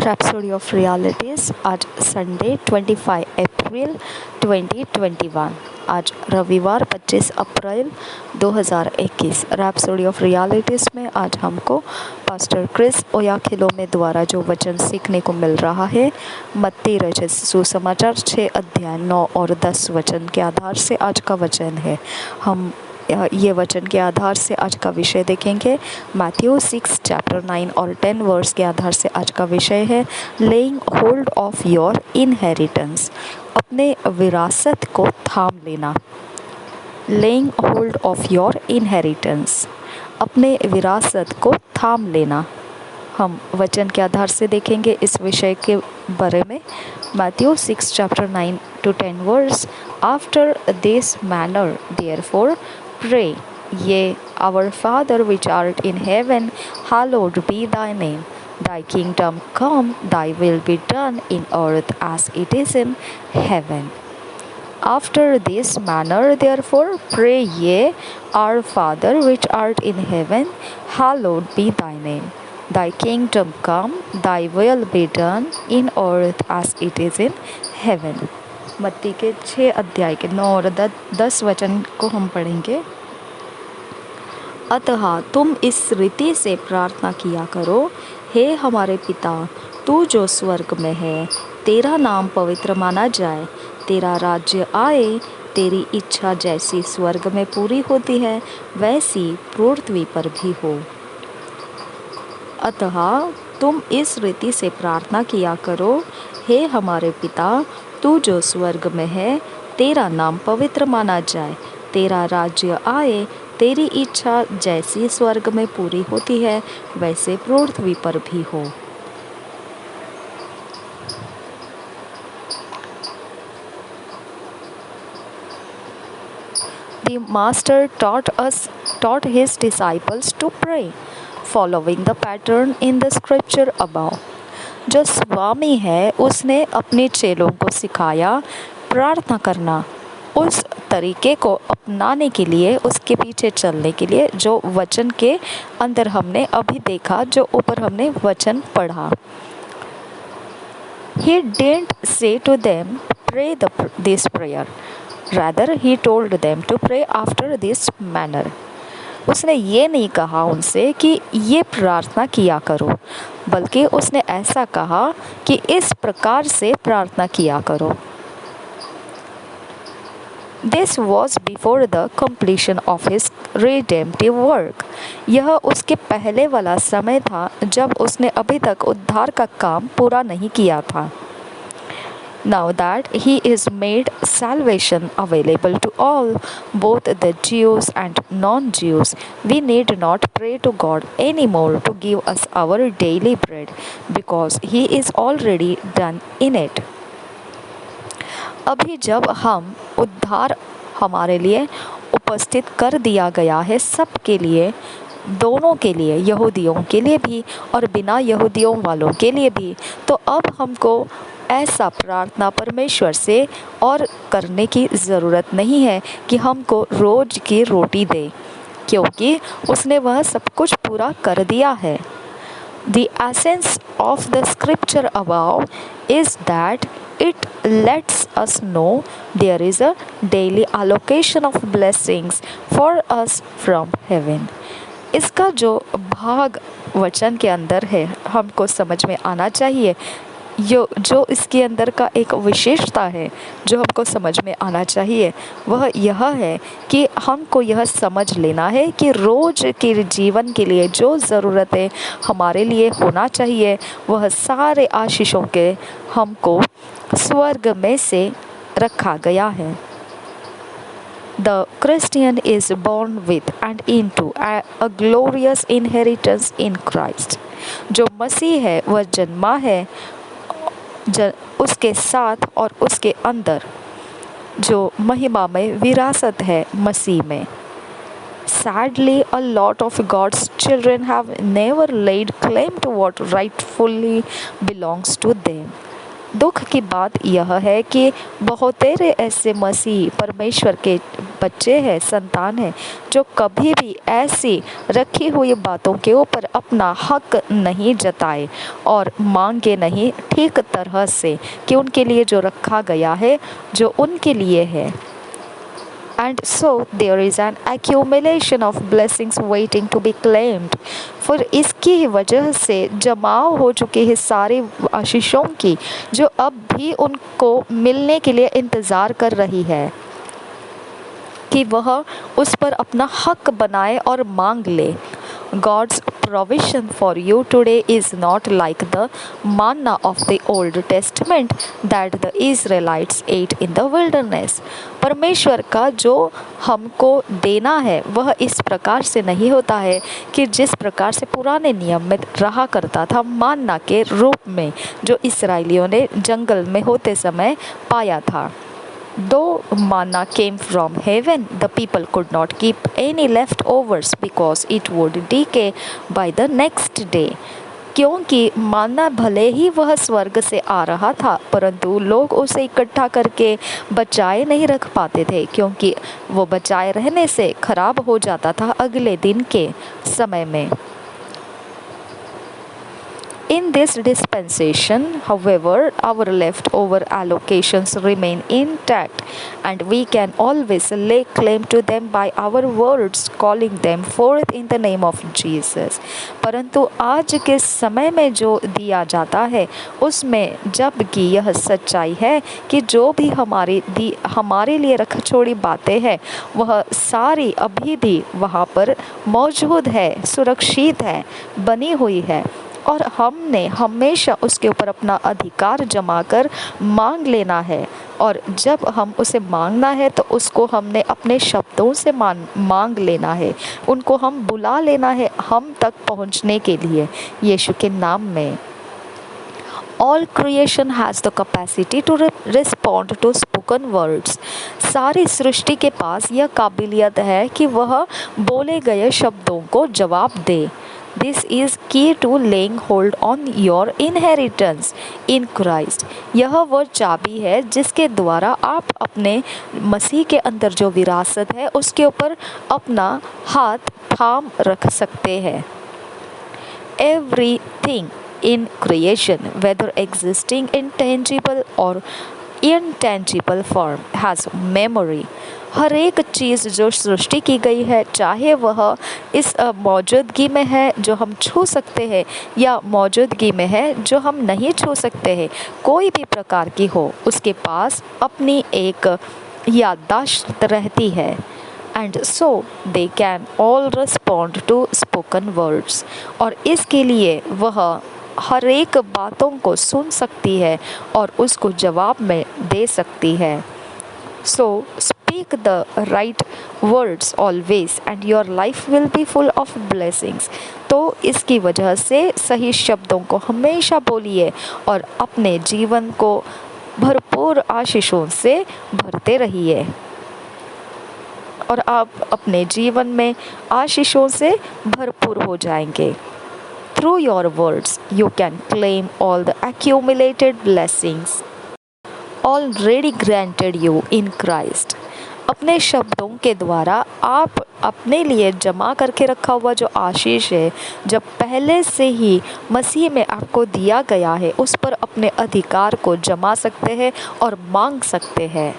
Rhapsody of realities. आज Sunday 25 अप्रैल 2021। आज रविवार 25 अप्रैल 2021। रैप्सोडी ऑफ रियलिटीज़ में आज हमको पास्टर क्रिस ओयाखिलोमे द्वारा जो वचन सीखने को मिल रहा है, मत्ती रचित सुसमाचार 6 अध्याय 9 और 10 वचन के आधार से आज का वचन है। हम ये वचन के आधार से आज का विषय देखेंगे। मैथ्यू 6 चैप्टर 9 और 10 वर्स के आधार से आज का विषय है laying hold of your inheritance, अपने विरासत को थाम लेना। Laying hold of your inheritance, अपने विरासत को थाम लेना। हम वचन के आधार से देखेंगे इस विषय के बारे में। Matthew 6 chapter 9 to 10 verse. After this manner therefore pray ye our Father which art in heaven, hallowed be thy name. Thy kingdom come, thy will be done in earth as it is in heaven. After this manner therefore pray ye our Father which art in heaven, hallowed be thy name. Thy kingdom come, thy will be done in earth as it is in heaven. मत्ती के 6 अध्याय के 9 और 10 वचन को हम पढ़ेंगे। अतः तुम इस रीति से प्रार्थना किया करो, हे हमारे पिता, तू जो स्वर्ग में है, तेरा नाम पवित्र माना जाए, तेरा राज्य आए, तेरी इच्छा जैसी स्वर्ग में पूरी होती है वैसी पृथ्वी पर भी हो। अतः तुम इस रीति से प्रार्थना किया करो, हे हमारे पिता, तू जो स्वर्ग में है, तेरा नाम पवित्र माना जाए, तेरा राज्य आए, तेरी इच्छा जैसी स्वर्ग में पूरी होती है वैसे पृथ्वी पर भी हो। The master taught his disciples to pray, following the pattern in the scripture above. जो स्वामी है उसने अपने चेलों को सिखाया प्रार्थना करना, उस तरीके को अपनाने के लिए, उसके पीछे चलने के लिए जो वचन के अंदर हमने अभी देखा, जो ऊपर हमने वचन पढ़ा। He didn't say to them, pray this prayer. Rather, he told them to pray after this manner. उसने ये नहीं कहा उनसे कि ये प्रार्थना किया करो, बल्कि उसने ऐसा कहा कि इस प्रकार से प्रार्थना किया करो। This was before the completion of his redemptive work. यह उसके पहले वाला समय था जब उसने अभी तक उद्धार का काम पूरा नहीं किया था। Now that he is made salvation available to all, both the Jews and non-Jews, we need not pray to God anymore to give us our daily bread, because he is already done in it. अभी जब हम उद्धार हमारे लिए उपस्थित कर दिया गया है, सबके लिए, दोनों के लिए, यहूदियों के लिए भी और बिना यहूदियों वालों के लिए भी, तो अब हमको ऐसा प्रार्थना परमेश्वर से और करने की ज़रूरत नहीं है कि हमको रोज़ की रोटी दे, क्योंकि उसने वह सब कुछ पूरा कर दिया है। The essence of the scripture above is that it lets us know there is a daily allocation of blessings for us from heaven. इसका जो भाग वचन के अंदर है हमको समझ में आना चाहिए। जो इसके अंदर का एक विशेषता है जो हमको समझ में आना चाहिए, वह यह है कि हमको यह समझ लेना है कि रोज़ के जीवन के लिए जो ज़रूरतें हमारे लिए होना चाहिए, वह सारे आशीषों के हमको स्वर्ग में से रखा गया है। The Christian is born with and into a glorious inheritance in Christ. जो मसीह है वह जन्मा है उसके साथ और उसके अंदर जो महिमा में विरासत है मसीह में। Sadly, a lot of God's children have never laid claim to what rightfully belongs to them. दुख की बात यह है कि बहुतेरे ऐसे मसीह परमेश्वर के बच्चे हैं, संतान हैं, जो कभी भी ऐसी रखी हुई बातों के ऊपर अपना हक नहीं जताए और मांगे नहीं ठीक तरह से कि उनके लिए जो रखा गया है, जो उनके लिए है। And so there is an accumulation of blessings waiting to be claimed. फिर इसकी वजह से जमाव हो चुकी है सारी आशीषों की, जो अब भी उनको मिलने के लिए इंतज़ार कर रही है कि वह उस पर अपना हक बनाए और मांग ले। God's provision for you today is not like the manna of the Old Testament that the Israelites ate in the wilderness. परमेश्वर का जो हमको देना है वह इस प्रकार से नहीं होता है कि जिस प्रकार से पुराने नियम में रहा करता था, मान्ना के रूप में जो इसराइलियों ने जंगल में होते समय पाया था। Though manna came from heaven, the people could not keep any leftovers because it would decay by the next day. क्योंकि माना भले ही वह स्वर्ग से आ रहा था, परंतु लोग उसे इकट्ठा करके बचाए नहीं रख पाते थे, क्योंकि वो बचाए रहने से खराब हो जाता था अगले दिन के समय में। In this dispensation, however, our leftover allocations remain intact and we can always lay claim to them by our words, calling them forth in the name of Jesus. परंतु आज के समय में जो दिया जाता है उसमें जबकि यह सच्चाई है कि जो भी हमारे लिए रख छोड़ी बातें हैं वह सारी अभी भी वहाँ पर मौजूद है, सुरक्षित है, बनी हुई है, और हमने हमेशा उसके ऊपर अपना अधिकार जमा कर मांग लेना है। और जब हम उसे मांगना है तो उसको हमने अपने शब्दों से मांग लेना है, उनको हम बुला लेना है हम तक पहुंचने के लिए यीशु के नाम में। All creation has the capacity to respond to spoken words. सारी सृष्टि के पास यह काबिलियत है कि वह बोले गए शब्दों को जवाब दे। This is key to laying hold on your inheritance in Christ. यह वो चाबी है जिसके द्वारा आप अपने मसीह के अंदर जो विरासत है उसके ऊपर अपना हाथ थाम रख सकते हैं। Everything in creation, whether existing in tangible or intangible form, has memory. हर एक चीज़ जो सृष्टि की गई है, चाहे वह इस मौजूदगी में है जो हम छू सकते हैं या मौजूदगी में है जो हम नहीं छू सकते हैं, कोई भी प्रकार की हो, उसके पास अपनी एक याददाश्त रहती है। And so they can all respond to spoken words, और इसके लिए वह हर एक बातों को सुन सकती है और उसको जवाब में दे सकती है। So speak the right words always and your life will be full of blessings. तो इसकी वजह से सही शब्दों को हमेशा बोलिए और अपने जीवन को भरपूर आशीषों से भरते रहिए, और आप अपने जीवन में आशीषों से भरपूर हो जाएंगे। Through your words you can claim all the accumulated blessings already granted you in Christ. अपने शब्दों के द्वारा आप अपने लिए जमा करके रखा हुआ जो आशीष है, जब पहले से ही मसीह में आपको दिया गया है, उस पर अपने अधिकार को जमा सकते हैं और मांग सकते हैं।